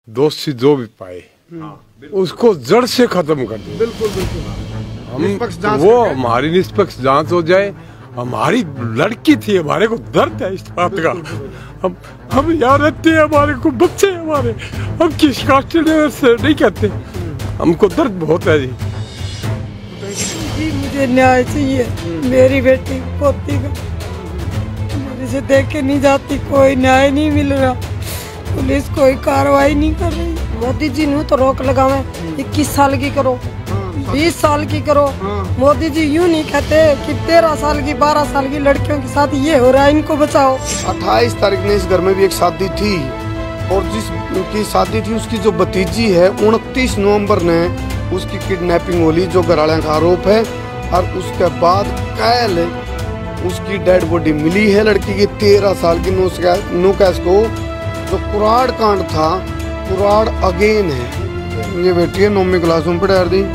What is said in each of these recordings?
दोषी जो भी पाए उसको जड़ से खत्म कर दे। बिल्कुल बिल्कुल। हम वो हमारी निष्पक्ष जांच हो जाए। हमारी लड़की थी, हमारे को दर्द है इस बात का। हम यहाँ रहते हैं, हमारे को बच्चे हैं हमारे, हम किस कास्ट से नहीं कहते, हमको दर्द बहुत है जी। मुझे न्याय चाहिए, मेरी बेटी पोती का मेरे से देख के नहीं जाती, कोई न्याय नहीं मिल रहा, पुलिस कोई कार्रवाई नहीं कर रही। मोदी जी ने तो रोक लगावे, 21 साल की करो, 20 साल की करो। मोदी जी यूँ नहीं कहते कि 13 साल की 12 साल की लड़कियों के साथ ये हो रहा है, इनको बचाओ। 28 तारीख ने इस घर में भी एक शादी थी और जिसकी शादी थी उसकी जो भतीजी है 29 नवंबर ने उसकी किडनैपिंग होली, जो घरवाले का आरोप है। और उसके बाद कल उसकी डेड बॉडी मिली है लड़की की, 13 साल की नुकैस को। जो कुराड़ कांड था, कुराड़ अगेन है। ये बेटी है 9वीं क्लास में पढ़ा दी।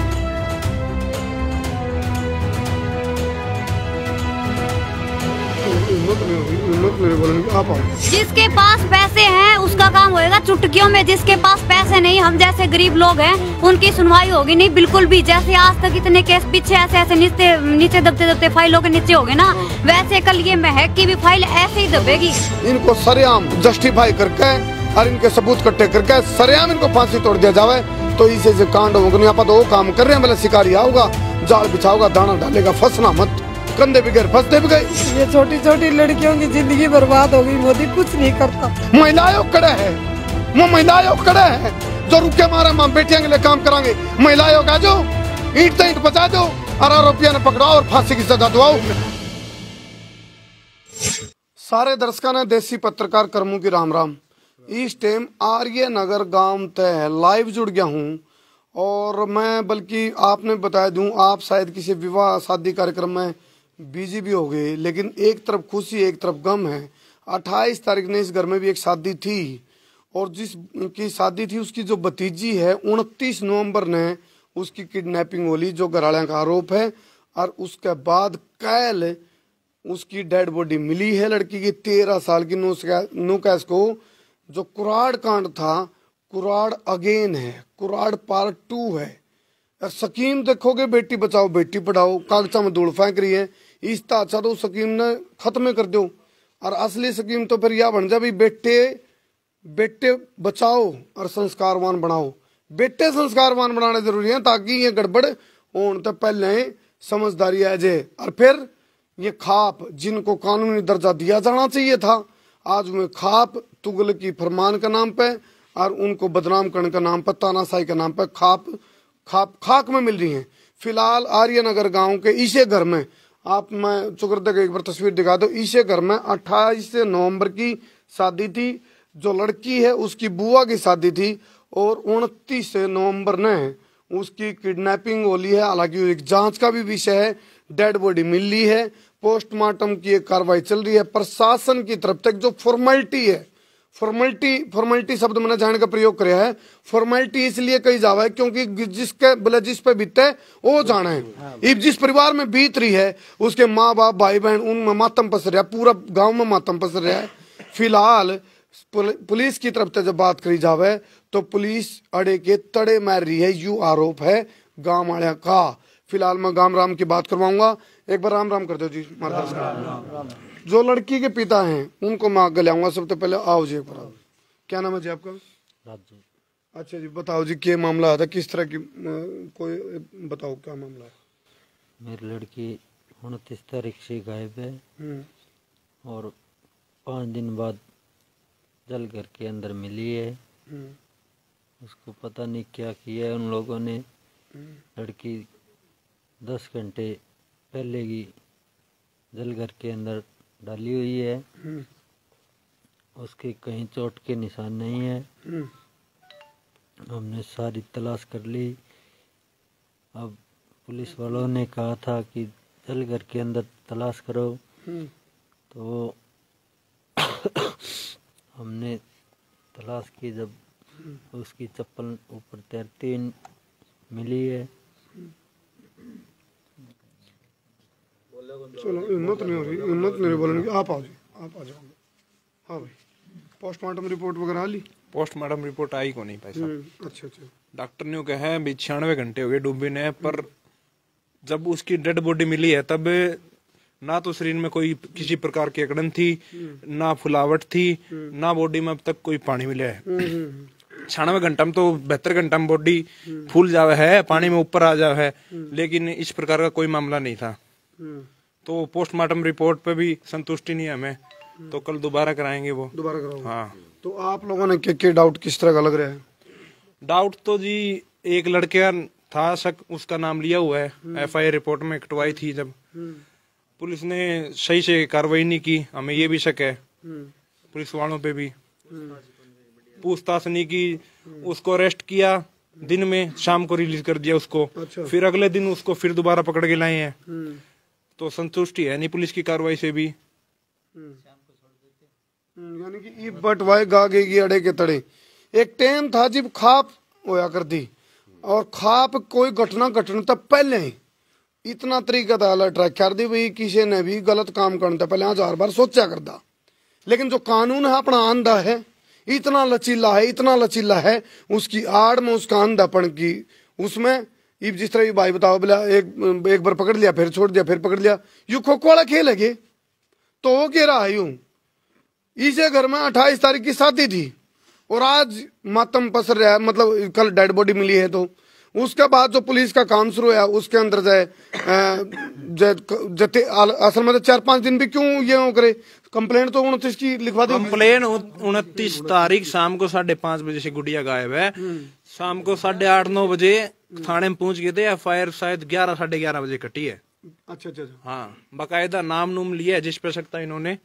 जिसके पास पैसे हैं उसका काम होएगा चुटकियों में, जिसके पास पैसे नहीं, हम जैसे गरीब लोग हैं उनकी सुनवाई होगी नहीं बिल्कुल भी। जैसे आज तक इतने केस पीछे ऐसे नीचे दबते फाइलों के नीचे हो गए ना, वैसे कल ये महक की भी फाइल ऐसे ही दबेगी। इनको सरेआम जस्टिफाई करके और इनके सबूत इकट्ठे करके सरेआम इनको फांसी तोड़ दिया जावे तो इसे जो कांड होगा। यहाँ पर तो वो काम कर रहे हैं, मतलब शिकारी आओगा, जाल बिछाओगा, दाना डालेगा, फंसना मत, कंधे भी गए, फंसते भी गए। ये छोटी छोटी लड़कियों की जिंदगी बर्बाद हो गई, मोदी कुछ नहीं करता। महिला आयोग खड़े है, वो महिला आयोग खड़े है जो रुके मारे माँ बेटियों के लिए काम कराएंगे। महिला आयोग आ जाओ, ईंट से ईंट बचा दो और आरोपियों ने पकड़ाओ और फांसी की सजा दिलाओ। सारे दर्शकों ने देसी पत्रकार कर्मू की राम राम। इस टाइम आर्य नगर गांव तय लाइव जुड़ गया हूँ और मैं बल्कि आपने बता दूं, आप शायद किसी विवाह शादी कार्यक्रम में बिजी भी हो गए, लेकिन एक तरफ खुशी एक तरफ गम है। 28 तारीख ने इस घर में भी एक शादी थी और जिसकी शादी थी उसकी जो भतीजी है 29 नवंबर ने उसकी किडनैपिंग होली, जो घरवाले का आरोप है। और उसके बाद कल उसकी डेड बॉडी मिली है लड़की की, 13 साल की नुकैस को। जो कुराड़ कांड था, कुराड़ अगेन है, कुराड़ पार्ट 2 है। स्कीम देखोगे, बेटी बचाओ बेटी पढ़ाओ, कागजा में धूल फेंक रही है। इसका अच्छा तो स्कीम ने खत्म कर दो और असली स्कीम तो फिर यह बन जाए, बेटे बचाओ और संस्कारवान बनाओ। बेटे संस्कारवान बनाने जरूरी है ताकि ये गड़बड़ होने तो पहले समझदारी आ जाए। और फिर ये खाप जिनको कानूनी दर्जा दिया जाना चाहिए था, आज में खाप तुगल की फरमान के नाम पे और उनको बदनाम करने का नाम पर, तानाशाही के नाम पर खाक में मिल रही हैं। फिलहाल आर्यनगर गांव के इसे घर में आप, मैं चुकरदे को एक बार तस्वीर दिखा दो। इसे घर में 28 नवंबर की शादी थी। जो लड़की है उसकी बुआ की शादी थी और 29 नवंबर ने उसकी किडनैपिंग होली है। हालांकि एक जांच का भी विषय है, डेड बॉडी मिल ली है, पोस्टमार्टम की एक कार्रवाई चल रही है। प्रशासन की तरफ तक जो फॉर्मेलिटी है, फॉर्मेलिटी शब्द मैंने जाने का प्रयोग किया है। फॉर्मेलिटी इसलिए कही जावा है क्योंकि जिसके बोले जिस पे बीते वो जाना है। जिस परिवार में बीत रही है उसके माँ बाप भाई बहन उनमें मातम पसर रहा है, पूरा गांव में मातम पसर रहा है। फिलहाल पुलिस की तरफ से जब बात करी जावे तो पुलिस अड़े के तड़े मार रही है, यू आरोप है गांव वाले का। फिलहाल मैं गांव राम की बात करवाऊंगा, एक बार राम राम कर दो जी महाराज। जो लड़की के पिता हैं उनको मैं आगे लाऊंगा। सबसे पहले आओ जी, एक बार क्या नाम है जी आपका? राजू। अच्छा जी, बताओ जी क्या मामला था, किस तरह की कोई बताओ क्या मामला है? मेरी लड़की 29 तारीख से गायब है और 5 दिन बाद जल घर के अंदर मिली है। उसको पता नहीं क्या किया है उन लोगों ने। लड़की 10 घंटे पहले की जल घर के अंदर डाली हुई है, उसके कहीं चोट के निशान नहीं है। हमने सारी तलाश कर ली। अब पुलिस वालों ने कहा था कि जल घर के अंदर तलाश करो, तो हमने तलाश की। जब उसकी चप्पल ऊपर तैरती मिली है। चलो हिम्मत नहीं बोलेंगे, आप आओ जी, आप आ जाओगे। हाँ भाई, पोस्टमार्टम रिपोर्ट वगैरह आ ली? पोस्टमार्टम रिपोर्ट आई को नहीं भाई साहब। अच्छा अच्छा। डॉक्टर ने कहा है 96 घंटे हो गए डूबे ने, पर जब उसकी डेड बॉडी मिली है तब ना तो शरीर में कोई किसी प्रकार की अकड़न थी, ना फुलावट थी, ना बॉडी में अब तक कोई पानी मिला है। 96 घंटा में तो 72 घंटा में बॉडी फूल जावे है, पानी में ऊपर आ जावे है, लेकिन इस प्रकार का कोई मामला नहीं था। तो पोस्टमार्टम रिपोर्ट पे भी संतुष्टि नहीं है हमें, तो कल दोबारा कराएंगे वो। दोबारा कराओगे? हाँ। तो आप लोगों ने क्या डाउट किस तरह का लग रहा है? डाउट तो जी एक लड़के था शक, उसका नाम लिया हुआ है, FIR रिपोर्ट में कटवाई थी जब पुलिस ने सही से कार्रवाई नहीं की, हमें ये भी शक है पुलिस वालों पे भी। पूछताछ नहीं की, उसको अरेस्ट किया दिन में, शाम को रिलीज कर दिया उसको। अच्छा। फिर अगले दिन उसको फिर दोबारा पकड़ के लाए हैं, तो संतुष्टि है नहीं पुलिस की कार्रवाई से भी। यानी कि बटवाए गागे की अड़े के तड़े। एक टाइम था जब खाप होया करती, और खाप कोई घटना घटने तब पहले ही इतना तरीका था अलर्ट कर दी भाई, किसी ने भी गलत काम करने तक पहले 1000 बार सोचा करता। लेकिन जो कानून है अपना आंधा है, इतना लचीला है, इतना लचीला है, उसकी आड़ में उसका अंधापन की उसमें जिस तरह भाई बताओ बोला एक बार पकड़ लिया फिर छोड़ दिया फिर पकड़ लिया, यू खो खो वाला खेल है। तो वो कह रहा है यूं, इसे घर में 28 तारीख की शादी थी और आज मातम पसर रहा है, मतलब कल डेड बॉडी मिली है। तो उसके बाद जो पुलिस का काम शुरू हुआ उसके अंदर असल में 4-5 दिन भी क्यों ये करे, कंप्लेंट तो 29 की लिखवा दी। कंप्लेन 29 तारीख शाम को 5:30 बजे से गुड़िया गायब है। शाम को 8:30-9 बजे थाने में पहुंच गए थे, FIR शायद 11-11:30 बजे कटी है। अच्छा अच्छा। हाँ, बाकायदा नाम नूम लिया है जिस पे सकता है इन्होंने।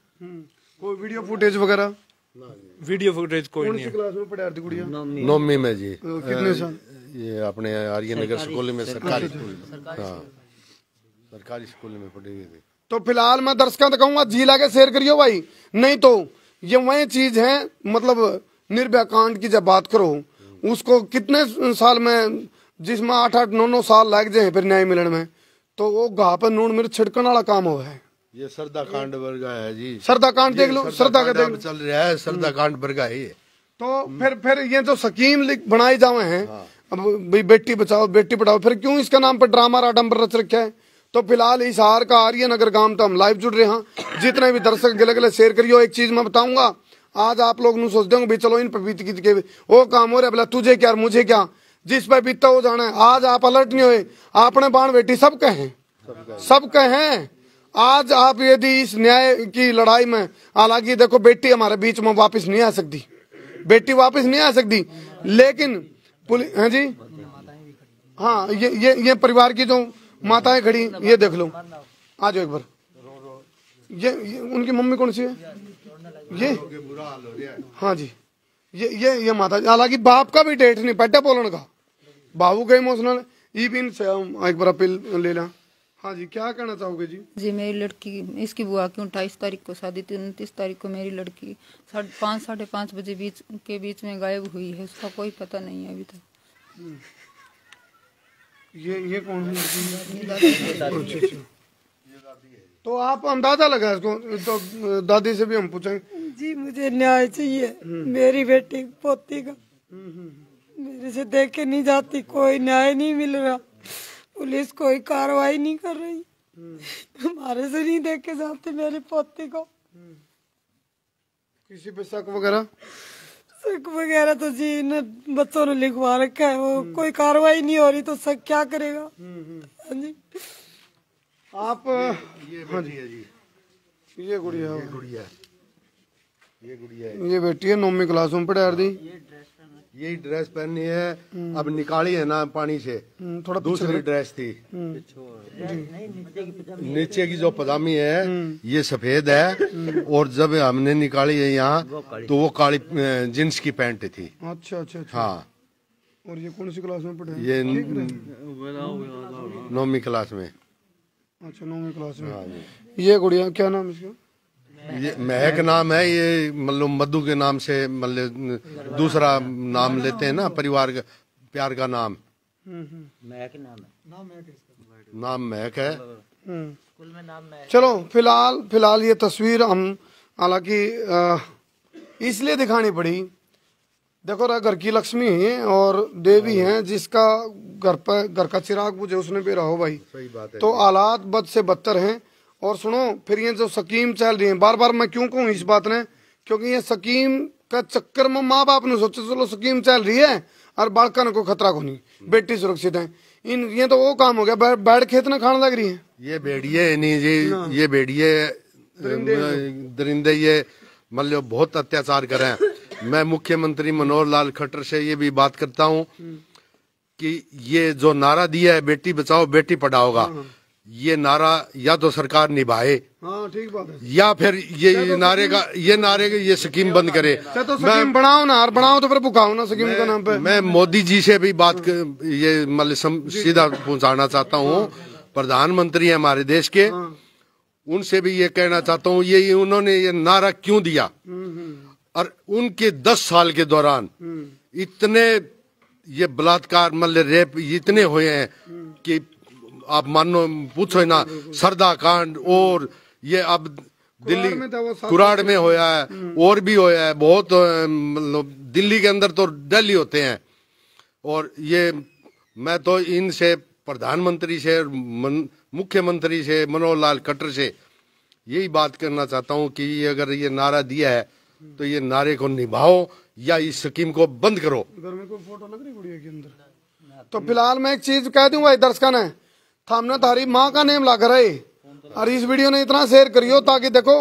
कोई वीडियो फुटेज वगैरह? वीडियो फुटेज कोई नहीं है। क्लास में पढ़ा रही गुड़िया? 9वीं में जी। कितने साल? ये अपने आर्य नगर स्कूल में, सरकारी स्कूल में। हाँ, सरकारी स्कूल में पढ़ी हुई थी। तो फिलहाल मैं दर्शकों तक कहूंगा जी लाके शेयर करियो भाई, नहीं तो ये वही चीज है, मतलब निर्भया कांड की जब बात करो उसको कितने साल में, जिसमें 8-8, 9-9 साल लग जाए फिर न्याय मिलने में, तो वो घा पर नून मिर्च छिड़कने वाला काम हुआ है। ये सरदा कांड वर्गा है जी। सरदा कांड देख लो, सरदा का देख चल रहा है, सरदा कांड वर्गा है ये। तो फिर ये जो स्कीम बनाई जावे हैं, अब भाई बेटी बचाओ बेटी पढ़ाओ, फिर क्यों इसका नाम पर ड्रामा आडम्बर रच रखा है? तो फिलहाल इस हार का आर्य नगर गांव तो हम लाइव जुड़ रहे हैं, जितने भी दर्शक गले गले शेयर करियो। एक चीज मैं बताऊंगा, आज आप लोग सोच देंगे भाई चलो इन पर बीत के वो काम हो रहा है, बोला तुझे क्या मुझे क्या, जिस पर बीतता हो जाना है। आज आप अलर्ट नहीं हुए, आपने बाण बेटी सब कहें, सब कहें। आज आप यदि इस न्याय की लड़ाई में, हालांकि देखो बेटी हमारे बीच में वापस नहीं आ सकती, बेटी वापस नहीं आ सकती, लेकिन पुलिस है जी। हाँ, ये परिवार की जो माताएं खड़ी, ये देख लो, आ जाओ एक बार। ये उनकी मम्मी कौन सी है? ये हाँ जी, ये माता। हालांकि बाप का भी डेट नहीं पट्टा बोलने का, बाबू का इमोशनल इवन से एक बार अपील ले ला। हाँ जी, क्या कहना चाहोगे जी? जी, मेरी लड़की, इसकी बुआ की 28 तारीख को शादी थी, 29 तारीख को मेरी लड़की 5-5:30 बजे बीच में गायब हुई है, उसका कोई पता नहीं है अभी तक। ये कौन है? तो आप अंदाजा लगा इसको, तो दादी से भी हम पूछेंगे। जी, मुझे न्याय चाहिए, मेरी बेटी पोती का मेरे से देख के नहीं जाती, कोई न्याय नहीं मिल रहा, पुलिस कोई कार्रवाई नहीं कर रही, हमारे से नहीं देख के जाते मेरी पोती को। किसी पे शक वगैरह? शक वगैरह तो जी इन बच्चों ने लिखवा रखा है, वो कोई कार्रवाई नहीं हो रही तो शक क्या करेगा? हाँ जी। आप हाँ जी, ये गुड़िया ये बेटी है 9वीं क्लास में पढ़ा रही, यही ड्रेस पहनी है, अब निकाली है ना पानी से, थोड़ा दूसरी ड्रेस थी। नीचे की जो पजामी है ये सफेद है, और जब हमने निकाली है यहाँ तो वो काली जींस की पैंट थी। अच्छा अच्छा। हाँ। और ये कौन सी क्लास में पढ़े? ये 9वीं क्लास में। अच्छा, 9वीं क्लास में। ये गुड़िया क्या नाम इसका? ये महक नाम है, ये मतलब मधु के नाम से, मतलब दूसरा नाम लेते हैं ना परिवार का, प्यार का नाम। महक नाम है, नाम महक है। स्कूल में नाम महक। चलो फिलहाल ये तस्वीर हम हालांकि इसलिए दिखानी पड़ी, देखो रहा घर की लक्ष्मी है और देवी है, जिसका घर का चिराग बुझे उसने भी रहो भाई। सही बात है। तो हालात बद से बदतर हैं। और सुनो फिर ये जो स्कीम चल रही है, बार बार मैं क्यों कहूँ इस बात ने, क्योंकि ये स्कीम का चक्कर में माँ बाप ने सोचे चलो स्कीम चल रही है और बालकन को खतरा को नहीं, बेटी सुरक्षित है। ये तो वो काम हो गया, बैठ खेत न खाने लग रही है। ये भेड़िए नहीं जी, ये भेड़िए दरिंदे ये मतलब बहुत अत्याचार करें। मैं मुख्यमंत्री मनोहर लाल खट्टर से ये भी बात करता हूँ कि ये जो नारा दिया है बेटी बचाओ बेटी पढ़ाओ का, ये नारा या तो सरकार निभाए, हाँ ठीक बात है, या फिर ये नारे का ये स्कीम बंद करे। तो स्कीम बनाओ ना, और बनाओ तो फिर भुकाओ ना स्कीम के नाम पे। मैं मोदी जी से भी बात ये मतलब सीधा पहुंचाना चाहता हूँ, प्रधानमंत्री है हमारे देश के, उनसे भी ये कहना चाहता हूँ ये उन्होंने ये नारा क्यों दिया, और उनके 10 साल के दौरान इतने ये बलात्कार मतलब रेप इतने हुए हैं कि आप मानो पूछो ना, सरदा कांड और ये अब दिल्ली कुराड़ में होया है और भी होया है बहुत, मतलब दिल्ली के अंदर तो दिल्ली होते हैं। और ये मैं तो इनसे प्रधानमंत्री से मुख्यमंत्री से मनोहर लाल खट्टर से यही बात करना चाहता हूँ कि अगर ये नारा दिया है तो ये नारे को निभाओ या इस स्कीम को बंद करो। घर में कोई फोटो लग रही गुड़िया के अंदर। तो फिलहाल मैं एक चीज कह दूं भाई दर्शकों ने, हमने तारी माँ का नेम ला कर आए और इस वीडियो ने इतना शेयर करियो ताकि देखो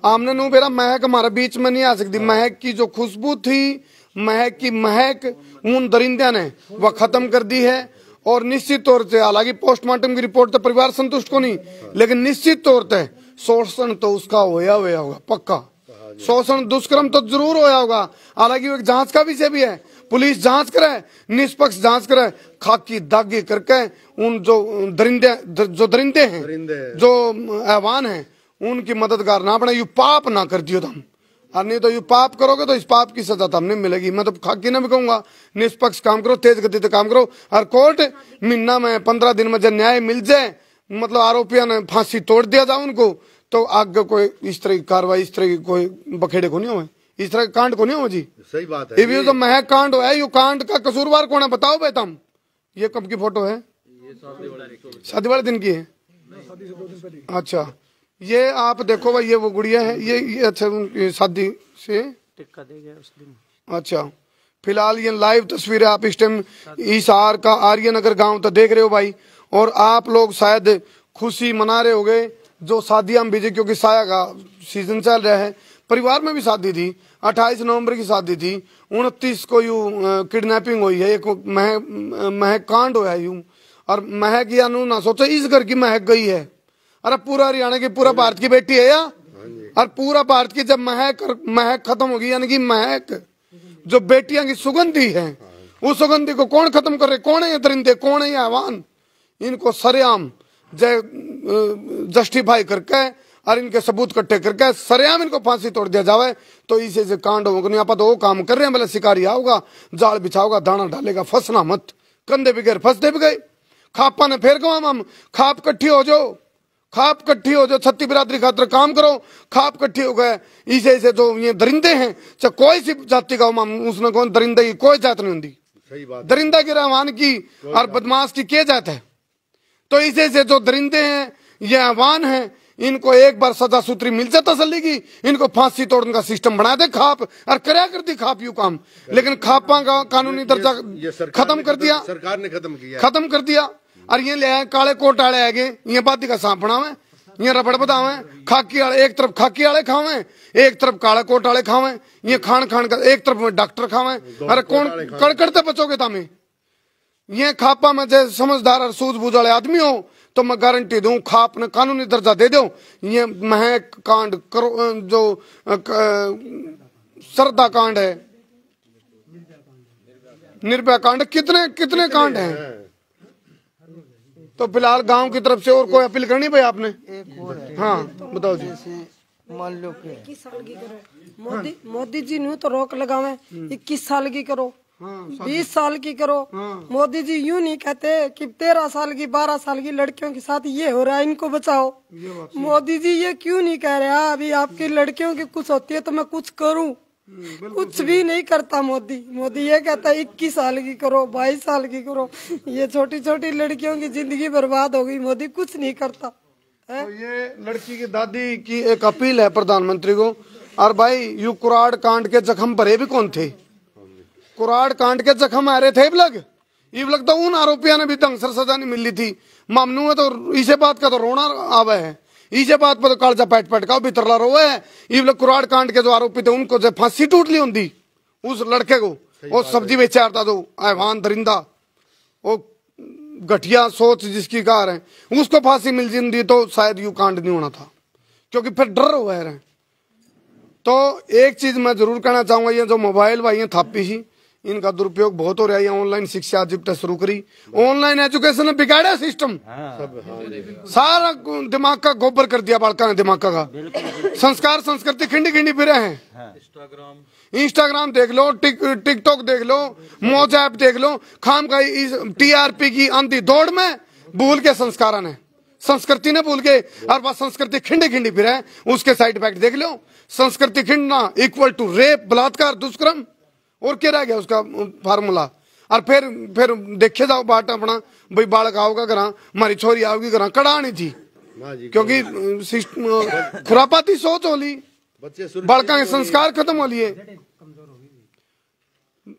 आमने नु मेरा महक हमारे बीच में नहीं आ सकती। महक की जो खुशबू थी, महक की महक उन दरिंदे ने वह खत्म कर दी है। और निश्चित तौर से हालांकि पोस्टमार्टम की रिपोर्ट तो परिवार संतुष्ट को नहीं, लेकिन निश्चित तौर से शोषण तो उसका होया होगा पक्का, शोषण दुष्कर्म तो जरूर होया होगा। हालांकि वो एक जांच का विषय भी है, पुलिस जांच करे, निष्पक्ष जांच करे, खाकी दागी करके उन जो दरिंदे हैं जो ऐवान हैं उनकी मददगार ना बने। यू पाप ना कर दियो तुम, और नहीं तो यू पाप करोगे तो इस पाप की सजा तो हमने मिलेगी। मैं तो खाकी ना भी कहूंगा, निष्पक्ष काम करो, तेज गति से काम करो, और कोर्ट महीना में 15 दिन में जब न्याय मिल जाए, मतलब आरोपियों ने फांसी तोड़ दिया जाए उनको, तो आगे कोई इस तरह की कार्रवाई, इस तरह की कोई बखेड़े को नहीं हुए, इस तरह का कांड को नहीं हो जी। सही बात है। ये तो महक कांड है, ये कांड का कसूरवार कौन है बताओ भाई तुम। ये कब की फोटो है? शादी वाले दिन की है। अच्छा ये आप देखो भाई, ये वो गुड़िया है, ये अच्छा शादी से टिक्का दे गया उस दिन। अच्छा फिलहाल ये लाइव तस्वीरें आप इस टाइम हिसार का आर्यनगर गांव तो देख रहे हो भाई। और आप लोग शायद खुशी मना रहे होगे जो शादियां बीजे, क्योंकि साया का सीजन चल रहा है। परिवार में भी शादी थी, 28 नवंबर की शादी थी, 29 को यूं किडनैपिंग हुई है, एक महक कांड हुआ है यूं। और महक या ना सोचो इस घर की महक गई है, अरे पूरा हरियाणा की, पूरा भारत की बेटी है या, और पूरा भारत की जब महक खत्म होगी, यानी कि महक जो बेटियां की सुगंधी है, उस सुगंधी को कौन खत्म कर रहे? कौन है ये दरिंदे, कौन है ये आह्वान? इनको सरेआम जस्टिफाई करके और इनके सबूत इकट्ठे करके सरेआम इनको फांसी तोड़ दिया जावे, तो इसे से कांड होगा नहीं। आप तो वो काम कर रहे हैं, भले शिकारी आओगा, जाल बिछाओगा, दाना डालेगा, फंसना मत, कंधे भी गए फंसते भी गए। खापा ने फेर गवा हम, खाप कट्ठी हो जाओ, खाप कट्ठी हो जाओ, छत्ती बिरादरी खातर काम करो, खाप कट्ठी हो गए। इसे जो ये दरिंदे हैं, चाहे कोई सी जाति का हो, उसने कौन दरिंदे की कोई जात नहीं होती। दरिंदा की रहमान की और बदमाश की क्या जात है? तो इसे से जो दरिंदे हैं, ये आह्वान है, इनको एक बार सजा सूत्री मिल जाए तसल्ली की, इनको फांसी तोड़ने का सिस्टम बना दे खाप, और करया करती खाप यू काम। लेकिन खापा का कानूनी दर्जा खत्म कर दिया, सरकार ने खत्म कर दिया। और ये ले आए काले कोट आले आगे, ये बाती का सांप बनावे, ये रबड़ बतावे, खाकी आले एक तरफ खाकी आले खावे, एक तरफ काले कोट आले खावे, ये खान का एक तरफ में डॉक्टर खावे। अरे कौन कड़कड़ते बचोगे तामे? ये खापा में जैसे समझदार और सूझबूझ वाले आदमी हो तो मैं गारंटी दूं खाप ने कानूनी दर्जा दे दो। ये महक कांड करो, जो सरदा कांड है, निर्भया कांड, कितने कितने कांड हैं। तो फिलहाल गांव की तरफ से और कोई अपील करनी भाई आपने? हाँ बताओ जी। मान लो 21 साल की करो, मोदी जी ने तो रोक लगावे, 21 साल की करो, 20 साल की करो। मोदी जी यूं नहीं कहते कि 13 साल की 12 साल की लड़कियों के साथ ये हो रहा है, इनको बचाओ। मोदी जी ये क्यों नहीं कह रहे अभी आपकी लड़कियों की कुछ होती है तो मैं कुछ करूं? कुछ भी नहीं करता मोदी। मोदी ये कहता है 21 साल की करो, 22 साल की करो। ये छोटी छोटी लड़कियों की जिंदगी बर्बाद हो गई। मोदी कुछ नहीं करता है। तो ये लड़की की दादी की एक अपील है प्रधानमंत्री को। और भाई यू कुराड़ कांड के जख्म भरे भी कौन थे? कुराड़ कांड के जख्म आ रहे थे ये लग तो उन आरोपियों ने भी ढंग से सजा नहीं मिली थी। मामनू है तो इसे बात का तो रोना आवे है, इसे बात पर तो कालजा पैट पैट का बितरला रोवे है। ये लोग कुराड़ कांड के जो आरोपी थे उनको जब फांसी टूट ली होती उस लड़के को, वो सब्जी बेचा था तो हैवान दरिंदा, वो घटिया सोच जिसकी कार है, उसको फांसी मिल जाती तो शायद यू कांड नहीं होना था, क्योंकि फिर डर हुआ है। तो एक चीज मैं जरूर कहना चाहूंगा, ये जो मोबाइल भाई थापी ही इनका दुरुपयोग बहुत हो रहा है। ऑनलाइन शिक्षा जब तक शुरू करी, ऑनलाइन एजुकेशन ने बिगाड़ा सिस्टम, सारा दिमाग का गोबर कर दिया बालका ने, दिमाग का संस्कार संस्कृति खिंडी खिंडी फिरे हैं। इंस्टाग्राम देख लो, टिकटॉक देख लो, मौज ऐप देख लो, खाम का TRP की आंधी दौड़ में भूल के संस्कार ने, संस्कृति ने भूल के, और वह संस्कृति खिंडी खिंडी फिरे। उसके साइड इफेक्ट देख लो। संस्कृति खिंडना इक्वल टू रेप, बलात्कार, दुष्कर्म, और क्या रह गया उसका फार्मूला। और फिर देखे जाओ बाट अपना, भाई बालक आओगा घर, हमारी छोरी आओगी घर, कड़ा नहीं थी, क्योंकि खुरापाती सोच हो ली, बालका के संस्कार खत्म हो लिए।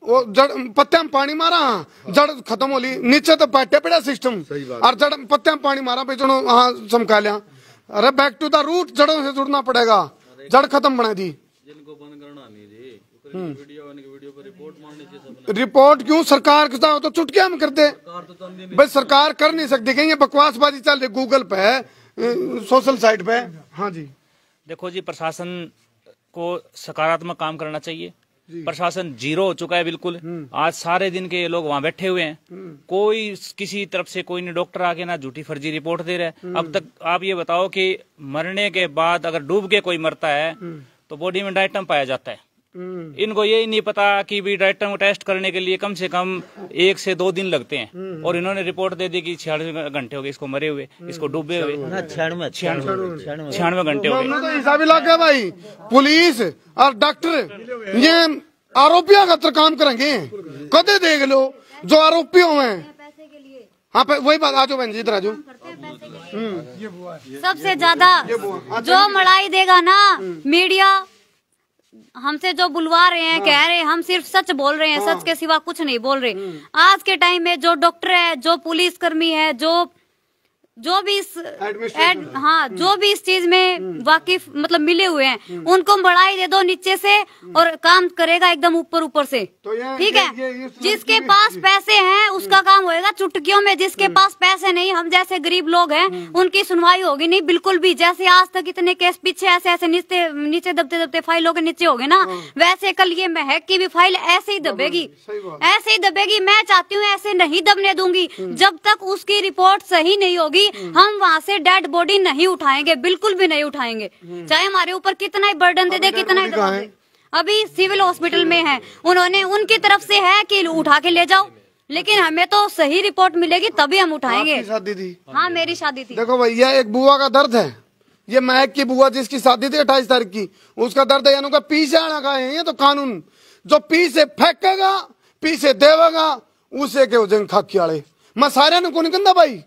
वो जड़ पत्ते में पानी मारा, जड़ खत्म हो ली, नीचे तो पैटे पड़ा सिस्टम, और जड़ पत्ते में पानी मारा भाई चलो हाँ चमका लिया। अरे बैक टू द रूट, जड़ों से जुड़ना पड़ेगा, जड़ खत्म बना दी। रिपोर्ट क्यों सरकार का हो तो चुटकिया में कर दे भाई, सरकार कर नहीं सकती, कहीं ये बकवासबाजी चल रही गूगल पे, सोशल साइट पे। हाँ जी, देखो जी, प्रशासन को सकारात्मक काम करना चाहिए। प्रशासन जीरो हो चुका है बिल्कुल। आज सारे दिन के ये लोग वहाँ बैठे हुए हैं, कोई किसी तरफ से कोई नहीं, डॉक्टर आके ना झूठी फर्जी रिपोर्ट दे रहे हैं। अब तक आप ये बताओ कि मरने के बाद अगर डूब के कोई मरता है तो बॉडी में डायटम पाया जाता है। इनको यही नहीं पता कि भी डायटम टेस्ट करने के लिए कम से कम 1 से 2 दिन लगते हैं, और इन्होंने रिपोर्ट दे दी कि 96 घंटे हो गए इसको मरे हुए, इसको डूबे हुए 96 घंटे हो गए। तो हिसाब ही लग गया भाई। पुलिस और डॉक्टर ये आरोपियों का काम करेंगे, कदे देख लो जो आरोपी हुए हैं। हाँ वही बात, आजो बहन जी इधर आजो। सबसे ज्यादा जो मलाई देगा ना मीडिया, हमसे जो बुलवा रहे हैं, कह रहे हैं हम सिर्फ सच बोल रहे हैं, सच के सिवा कुछ नहीं बोल रहे। आज के टाइम में जो डॉक्टर है, जो पुलिस कर्मी है, जो भी इस चीज में वाकिफ मतलब मिले हुए हैं, उनको बढ़ाई दे दो नीचे से और काम करेगा एकदम ऊपर से। ठीक है, जिसके पास पैसे हैं उसका काम होएगा चुटकियों में, जिसके पास पैसे नहीं, हम जैसे गरीब लोग हैं, उनकी सुनवाई होगी नहीं बिल्कुल भी। जैसे आज तक इतने केस पीछे ऐसे नीचे दबते दबते फाइलों के नीचे हो गए ना, वैसे कल ये महक की भी फाइल ऐसे ही दबेगी, ऐसे ही दबेगी। मैं चाहती हूँ ऐसे नहीं दबने दूंगी, जब तक उसकी रिपोर्ट सही नहीं होगी हम वहाँ से डेड बॉडी नहीं उठाएंगे, बिल्कुल भी नहीं उठाएंगे, चाहे हमारे ऊपर कितना ही बर्डन दे दे, कितना ही दबाव दे। अभी सिविल हॉस्पिटल में है, उन्होंने उनकी तरफ से है कि उठा के ले जाओ, लेकिन हमें तो सही रिपोर्ट मिलेगी तभी हम उठाएंगे। शादी थी? हाँ मेरी शादी थी। देखो भैया, एक बुआ का दर्द है, ये महक की बुआ जिसकी शादी थी 28 तारीख की, उसका दर्द है। यानी पीछे आना का है, ये तो कानून जो पीछे फेंकेगा, पीछे देवेगा, उसे के हो जाएंगे खाकी वाले। मैं सारे ने कौन कहता भाई,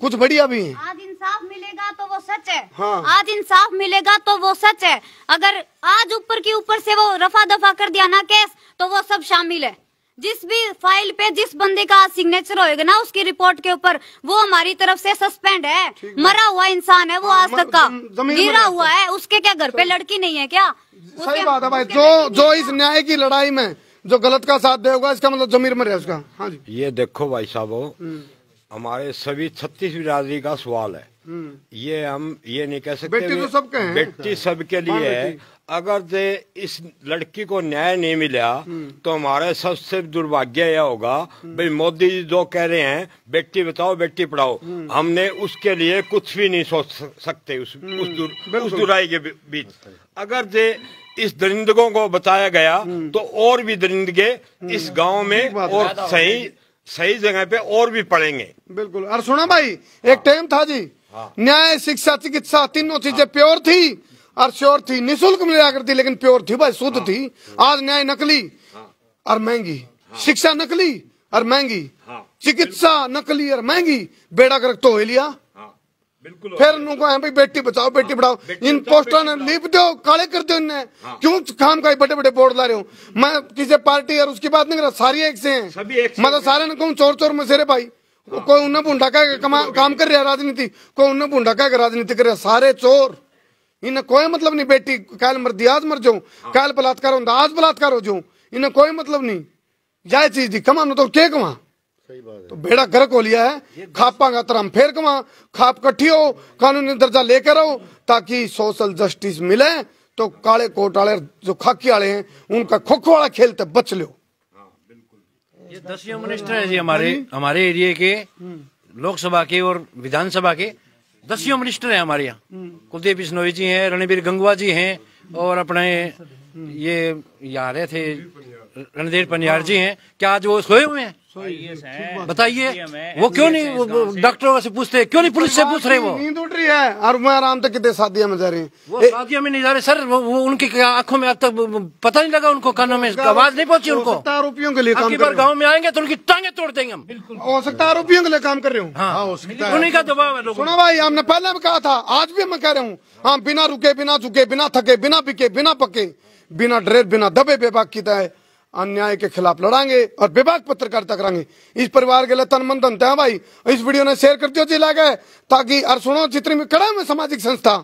कुछ बढ़िया भी है। आज इंसाफ मिलेगा तो वो सच है। हाँ। आज इंसाफ मिलेगा तो वो सच है। अगर आज ऊपर की ऊपर से वो रफा दफा कर दिया ना केस, तो वो सब शामिल है। जिस भी फाइल पे जिस बंदे का सिग्नेचर होएगा ना उसकी रिपोर्ट के ऊपर, वो हमारी तरफ से सस्पेंड है। मरा हुआ इंसान है वो, आज तक का गिरा हुआ है, उसके क्या घर पे लड़की नहीं है क्या? सही बात है भाई। जो इस न्याय की लड़ाई में जो गलत का साथ देगा, इसका मतलब जमीर में रहे उसका। हाँ जी, ये देखो भाई साहब, हमारे सभी 36 बिरादरी का सवाल है। ये हम ये नहीं कह सकते बेटी तो सबके हैं, बेटी सबके लिए है। अगर इस लड़की को न्याय नहीं मिला तो हमारे सबसे दुर्भाग्य यह होगा, भाई मोदी जी जो कह रहे हैं बेटी बचाओ बेटी पढ़ाओ, हमने उसके लिए कुछ भी नहीं सोच सकते उस दुराई के बीच। अगर इस दरिंदगों को बचाया गया तो और भी दरिंदगे इस गांव में और सही जगह पे और भी पढ़ेंगे। बिल्कुल। और सुना भाई, एक टाइम था जी, न्याय शिक्षा चिकित्सा तीनों चीजें प्योर थी, और श्योर थी, निःशुल्क मिला करती, लेकिन प्योर थी भाई, शुद्ध थी। आज न्याय नकली और महंगी, शिक्षा नकली और महंगी, चिकित्सा नकली और महंगी, बेड़ा गर्क तो हो लिया। फिर उनको है भाई बेटी बचाओ बेटी पढ़ाओ, इन पोस्टर ने लिप दो, काले कर दो इन्हें। क्यों काम का बड़े बड़े बोर्ड ला रहे हो? मैं किसी पार्टी और उसकी बात नहीं कर रहा, सारी एक से हैं, मतलब सारे ने कहूँ चोर चोर मसेरे भाई। कोई उन्हें भूडा कह काम कर रहा है राजनीति, कोई उन्हें भूडा कह राजनीति कर रहा, सारे चोर। इन्हें कोई मतलब नहीं, बेटी काल मर दी आज मर जाऊं, काल बलात्कार होता आज बलात्कार हो जाऊं, इन्हें कोई मतलब नहीं। यह चीज दी कमा तो क्या कमा, तो बेड़ा गर्क हो लिया है। खापा का तरह फिर कमा, खाप कट्ठी हो, कानूनी दर्जा लेकर आओ, ताकि सोशल जस्टिस मिले। तो काले कोट वाले जो खाकी वाले हैं उनका खोखो वाला खेलते बच लो। ये 10 मिनिस्टर है जी हमारे एरिया के, लोकसभा के और विधानसभा के 10 मिनिस्टर हैं हमारे यहाँ। कुलदीप बिश्नोई जी हैं, रणबीर गंगवा जी हैं, और अपने ये यहाँ रहे थे रणधीर पनियार जी हैं। क्या आज वो सोए हुए हैं? बताइए, वो क्यों नहीं डॉक्टरों से पूछते, क्यों नहीं पुलिस से पूछ रहे? वो नींद उठ रही है और मैं आराम तक कितने शादियां में जा रहे हैं, वो शादियों में नहीं जा रहे सर। वो उनकी आंखों में अब तक पता नहीं लगा, उनको कानों में आवाज नहीं पहुंची उनको। आरोपियों के लिए काम कर, गाँव में आएंगे तो उनकी टांगे तोड़ देंगे हम। हो सकता है आरोपियों के लिए काम कर रहे हूँ। हाँ, उन्हीं का दबाव है। सुनो भाई, हमने पहले भी कहा था, आज भी मैं कह रहा हूँ, हम बिना रुके, बिना झुके, बिना थके, बिना बिके, बिना पके, बिना डरे, बिना दबे बेबाक की तरह अन्याय के खिलाफ लड़ांगे और बेबाक पत्रकारिता करांगे। इस परिवार के लिए तन मन धन है भाई। इस वीडियो ने शेयर कर दियो जी लागे, ताकि और सुनो, जितनी भी कड़ा में सामाजिक संस्था,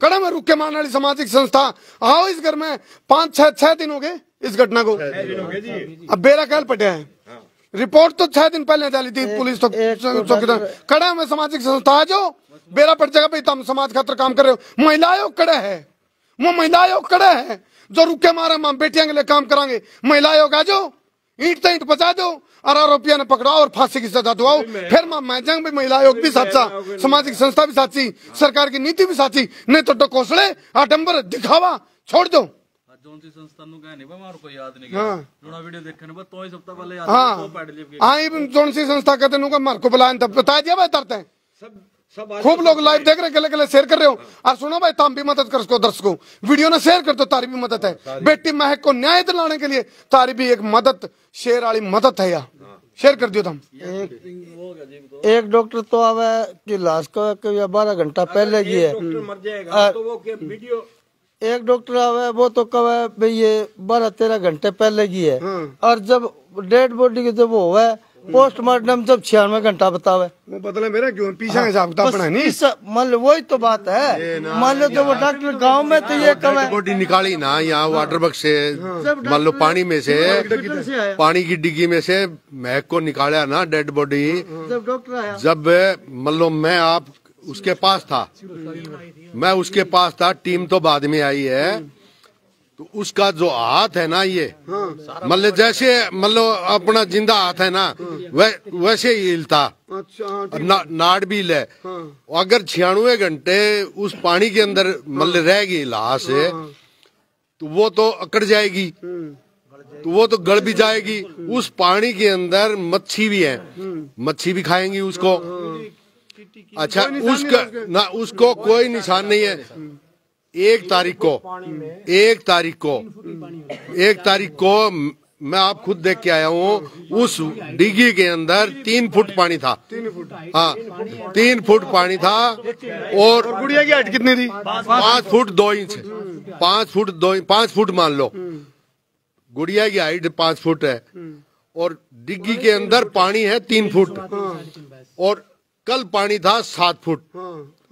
कड़ा में रुक के मारने वाली सामाजिक संस्था, आओ इस घर में 5-6 दिन हो गए इस घटना को। अब बेरा कैल पटिया है, रिपोर्ट तो 6 दिन पहले डाली थी पुलिस तो चौकीदार। कड़ा में सामाजिक संस्था जो बेरा पड़ जाएगा भाई, तुम समाज खातर काम कर रहे हो। महिला आयोग कड़ा है, वो महिला आयोग कड़ा है जो रुके मारे हम बेटियां के लिए काम करांगे। महिला आयोग आ जाओ, ईंट तो ईंट बचा दो और आरोपियों ने पकड़ाओ और फांसी की सजा दवाओ। फिर मैं जंग भी महिला आयोग भी साचा, सामाजिक संस्था भी साची, सरकार की नीति भी साची, नहीं तो डकोसले आडंबर दिखावा छोड़ दो। जोन सी संस्था कहते मार को बुलाए तब बता दिया भाई, तरते खूब लोग लाइव देख रहे, गले गले शेयर कर रहे हो। और सुनो भाई, तुम भी मदद कर सको दर्शकों, वीडियो ने शेयर कर दो, तारी भी मदद है। बेटी महक को न्याय दिलाने के लिए तारी भी एक मदद, शेयर वाली मदद है। यार शेयर कर दियो तुम। एक डॉक्टर तो आवे कि लाश को 12 घंटा पहले की है, एक डॉक्टर आवे वो तो कहे भाई ये 12-13 घंटे पहले की है। और जब डेड बॉडी की जब वो है पोस्टमार्टम जब 96 घंटा बतावे, वो बदले मेरा क्यों पीछे हिसाब किताब नहीं। मान लो वही तो बात है, मान लो जो वो डॉक्टर गांव में तो ये कम है, बॉडी निकाली ना यहाँ वाटर बक्स से, मान लो पानी में से, पानी की डिग्गी में से महक को निकाला ना डेड बॉडी। जब डॉक्टर आया, जब मान लो मैं आप उसके पास था, मैं उसके पास था, टीम तो बाद में आई है, तो उसका जो हाथ है ना ये मतलब जैसे मतलब अपना जिंदा हाथ है ना वैसे ही हिलता। अच्छा, नाड़ भी ले। अगर 96 घंटे उस पानी के अंदर मतलब रहेगी लाश तो वो तो अकड़ जाएगी, तो वो तो गल भी जाएगी। उस पानी के अंदर मच्छी भी है, मच्छी भी खाएंगी उसको। अच्छा, उसका उसको कोई निशान नहीं है। एक तारीख को मैं आप खुद देख के आया हूँ, उस डिग्गी के अंदर 3 फुट पानी था। हाँ, 3 फुट पानी था। और गुड़िया की हाइट कितनी थी? 5 फुट 2 इंच। 5 फुट मान लो, गुड़िया की हाइट 5 फुट है और डिग्गी के अंदर पानी है 3 फुट। और कल पानी था 7 फुट।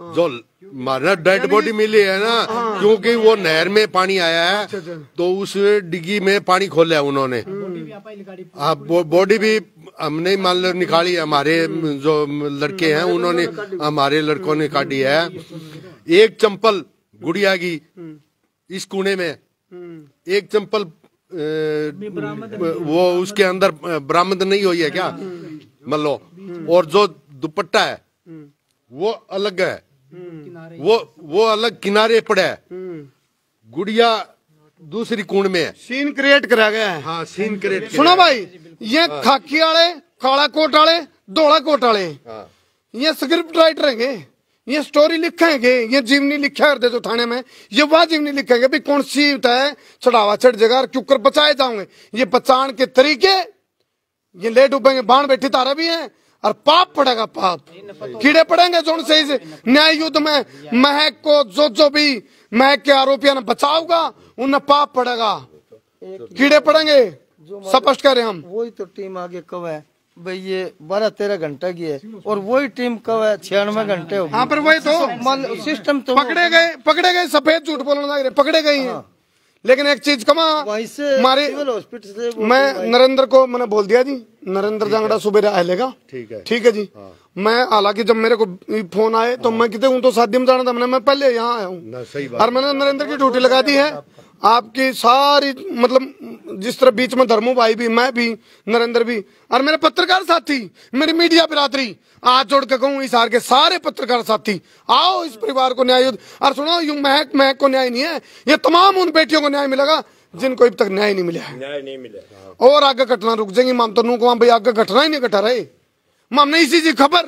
जो मारना डेड बॉडी मिली है ना, क्योंकि वो नहर में पानी आया है तो उस डिग्गी में पानी खोला है उन्होंने। बॉडी भी हमने मान लो निकाली, हमारे जो लड़के हैं उन्होंने, हमारे लड़कों ने काटी है। एक चंपल गुड़िया की इस कोने में, एक चंपल वो उसके अंदर बरामद नहीं हुई है क्या मान लो। और जो दुपट्टा है वो अलग है, वो अलग किनारे पड़ा है। गुड़िया दूसरी कूण में है। सीन क्रिएट करा गया है। हाँ, सीन क्रिएट। सुनो भाई, ये खाकी वाले, काला कोट वाले, धोला कोट वाले, ये स्क्रिप्ट राइटर हैं, ये स्टोरी लिखेंगे, ये जीवनी लिखा कर दे तो थाने में, ये वह जीवनी लिखेंगे भी कौन सी है चढ़ावा चढ़ जगह क्यों कर बचाए जाओगे। ये बचाने के तरीके ये ले डूबेंगे, बाण बैठी तारा भी है और पाप पड़ेगा, पाप कीड़े पड़ेंगे जो उनसे इस न्याय युद्ध में महक को जो भी महक के आरोपियों ने बचाओगा उन्हें पाप पड़ेगा, कीड़े पड़ेंगे, स्पष्ट करें हम। वही तो टीम आगे कब है भाई, ये 12-13 घंटे की है और वही टीम कब है 96 घंटे हो। हाँ पर वही तो सिस्टम तो पकड़े गए सफेद झूठ बोलने लग रहे, पकड़े गए हैं। लेकिन एक चीज कमा हमारे हॉस्पिटल से मैं नरेंद्र को मैंने बोल दिया जी, नरेंद्र जांगड़ा सुबह आ लेगा, ठीक है जी। मैं हालांकि जब मेरे को फोन आए तो मैं कितने हूँ तो शादी में जाना था, मैं पहले यहाँ आया हूँ और मैंने नरेंद्र की ड्यूटी लगा दी है। आपकी सारी मतलब जिस तरह बीच में धर्मू भाई भी, मैं भी, नरेंद्र भी और मेरे पत्रकार साथी, मेरी मीडिया बिरादरी, आज जोड़ के कहूँ इस हार के सारे पत्रकार साथी आओ इस परिवार को न्याय युद्ध। और सुनो यूं महक को न्याय नहीं है, ये तमाम उन बेटियों को न्याय मिलेगा जिनको अभी तक न्याय नहीं मिला है। और आगे घटना रुक जाएंगी, माम तो नू को भाई आगे घटना ही नहीं घटा रहे, माम ने इसी चीज खबर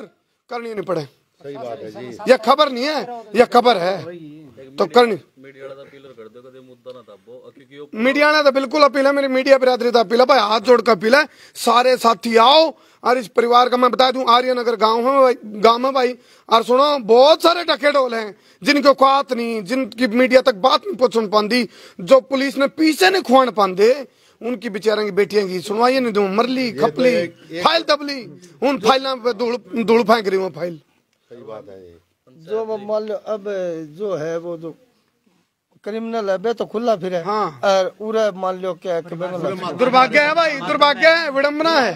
करनी नहीं पड़े। सही बात है जी, यह खबर नहीं है, यह खबर है तो करनी। मीडिया ने तो बिल्कुल अपील है, मेरी मीडिया बिरादरी तो अपील है भाई, हाथ जोड़ कर अपील है, सारे साथी आओ। और इस परिवार का मैं बता दूं आर्यनगर गांव में भाई, और सुनो बहुत सारे डकेडोल हैं जिनको औकात नहीं, जिनकी मीडिया तक बात नहीं पहुंच पाती, जो पुलिस ने पीछे नहीं खुआन पाते, उनकी बेचारों की बेटियां की सुनवाई नहीं दूं, मरली खपली फाइल तबली, उन फाइलों पे धूल फेंक रही हूँ फाइल। सही बात है। जो मान लो अब जो है वो जो क्रिमिनल है वे तो खुला फिर है। हाँ। और पूरा मान लो क्या दुर्भाग्य है भाई, दुर्भाग्य है, विडम्बना है,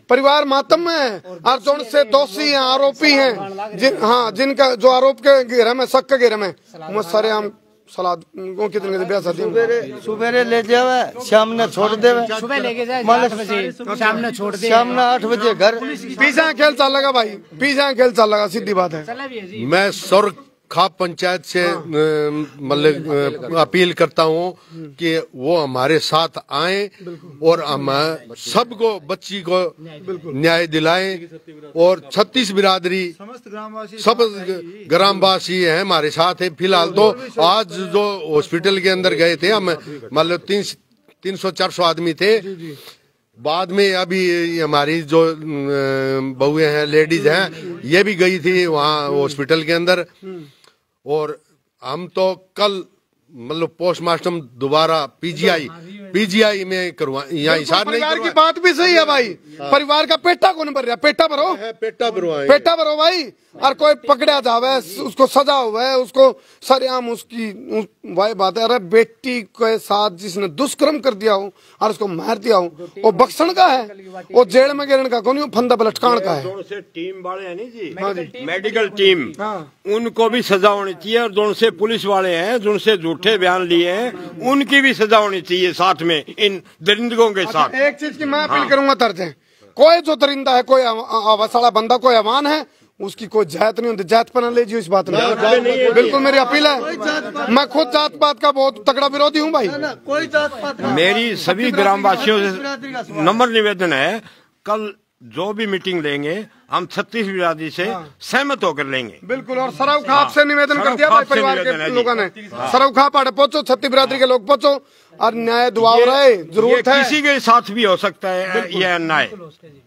परिवार मातम में है। और जो उनसे दोषी हैं, आरोपी हैं, हाँ जिनका जो आरोप के घेरे में, शक के घेरे में, वो सारे हम सलाद कितने ब्याह शादी सुबह ले जावे, शाम ने छोड़ देवे, सुबह लेके जाए 8 बजे, शाम ने छोड़ दे, शाम ने 8 बजे घर। पीछा खेल चल लगा भाई, पीछा खेल चल लगा, सीधी बात है। मैं खा पंचायत से मतलब अपील करता हूँ कि वो हमारे साथ आए और हम सबको बच्ची को न्याय दिलाएं। और 36 बिरादरी सब ग्रामवासी हैं हमारे साथ है। फिलहाल तो आज जो हॉस्पिटल के अंदर गए थे हम, मतलब 300-400 आदमी थे। बाद में अभी हमारी जो बहुएं हैं, लेडीज हैं, ये भी गई थी वहाँ हॉस्पिटल के अंदर। और हम तो कल मतलब पोस्टमार्टम दोबारा पीजीआई में करवा, यहाँ हिसाब नहीं। परिवार की बात भी सही है भाई, परिवार का पेटा कौन भर रहा, पेटा भरो, पेटा भरो भाई। और कोई पकड़ा जावे, उसको सजा हुआ है, उसको सरेआम उसकी वही बात है। अरे बेटी के साथ जिसने दुष्कर्म कर दिया हो और उसको मार दिया हो, वो बख्शण का है, वो जेल में गिरने का कौन, फंदा पलटकान का है। से टीम वाले हैं नहीं जी, मेडिकल टीम, उनको भी सजा होनी चाहिए। और जो से पुलिस वाले हैं, जो से झूठे बयान लिए हैं, उनकी भी सजा होनी चाहिए साथ में इन दरिंदों के साथ। एक चीज की मैं अपील करूंगा तर्ज है, कोई जो दरिंदा है, कोई आवासाला बंदा, कोई अमान है, उसकी कोई जात नहीं होती, जात पर न ले जियो इस बात में। बिल्कुल मेरी अपील है, मैं खुद जात पात का बहुत तगड़ा विरोधी हूँ भाई। कोई जात पात मेरी सभी ग्रामवासियों से नम्र निवेदन है, कल जो भी मीटिंग लेंगे हम 36 बिरादरी से सहमत होकर लेंगे। बिल्कुल। और सरौखा आपसे निवेदन कर दिया भाई, परिवार के लोगों ने सरौखा पाड़े पहुंचो, 36 बिरादरी के लोग पहुंचो और न्याय दुआव रहे, जरूरत है। किसी के साथ भी हो सकता है यह अन्याय।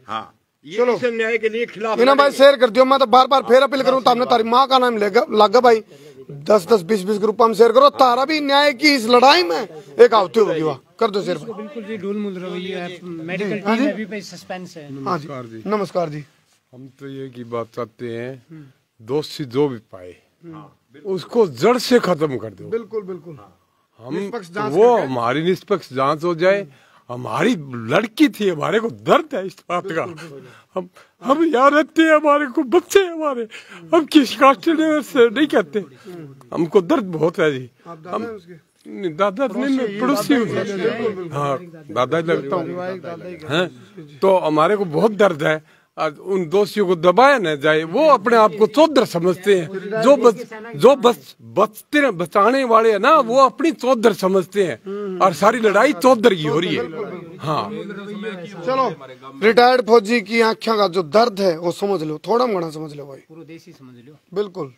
हाँ, चलो न्याय के लिए खिलाफ इन्हें भाई शेयर कर दियो। मैं तो बार बार फिर अपील करूँ, हमने तारी माँ का नाम लगा भाई, 10-10, 20-20 ग्रुप में शेयर करो, तारा भी न्याय की इस लड़ाई में एक आवती होगी। वाह कर दो शेयर। बिल्कुल जी, ढूल मुल रही है, मेडिकल टीम में भी सस्पेंस है। हाँ जी, नमस्कार जी। हम तो ये की बात चाहते हैं, दोषी जो भी पाए उसको जड़ से खत्म कर दो। बिल्कुल बिल्कुल। हम वो हमारी निष्पक्ष जांच हो जाए। हमारी लड़की थी, हमारे को दर्द है इस बात का। हम यहाँ रहते हैं, हमारे को बच्चे हैं हमारे, हम किस कास्ट से नहीं कहते, हमको दर्द बहुत है जी। हम दादा नहीं, पड़ोसी, हाँ दादा लगता हूँ, तो हमारे को बहुत दर्द है। उन दोषियों को दबाया न जाए। वो अपने आप को चौधर समझते हैं, जो बचाने वाले है ना, वो अपनी चौधर समझते हैं और सारी लड़ाई चौधर की हो रही है। हाँ चलो, रिटायर्ड फौजी की आंखों का जो दर्द है वो समझ लो, थोड़ा मोड़ा समझ लो भाई, पूरा देसी समझ लो। बिल्कुल।